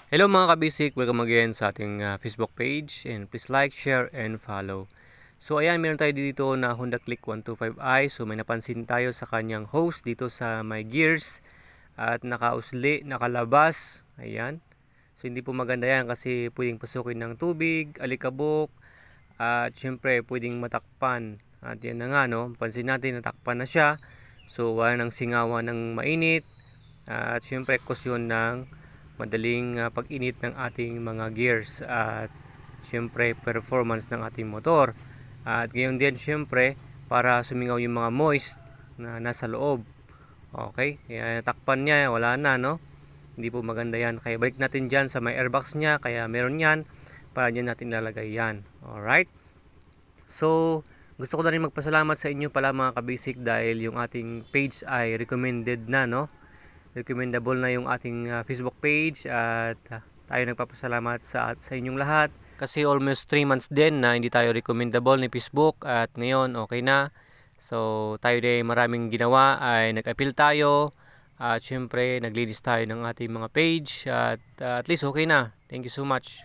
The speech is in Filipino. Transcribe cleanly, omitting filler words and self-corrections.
Hello mga kabisik, welcome again sa ating Facebook page and please like, share, and follow. So ayan, meron tayo dito na Honda Click 125i. So may napansin tayo sa kanyang hose dito sa may gears at nakausli, nakalabas. Ayan. So hindi po maganda yan kasi pwedeng pasukin ng tubig, alikabok, at syempre pwedeng matakpan. At yan na nga, no, pansin natin natakpan na siya. So wala nang singawan ng mainit at syempre cause yun ng madaling pag-init ng ating mga gears at syempre performance ng ating motor. At ngayon din syempre para sumingaw yung mga moist na nasa loob. Okay, kaya takpan niya, wala na, no? Hindi po maganda yan. Kaya balik natin dyan sa may airbox niya, kaya meron yan para dyan natin lalagay yan. Alright, so gusto ko na rin magpasalamat sa inyo pala mga kabasic dahil yung ating page ay recommended na, no? Recommendable na yung ating Facebook page at tayo nagpapasalamat sa inyong lahat kasi almost 3 months din na hindi tayo recommendable ni Facebook at ngayon okay na. So tayo din maraming ginawa ay nag-appeal tayo at syempre naglinis tayo ng ating mga page at least okay na. Thank you so much.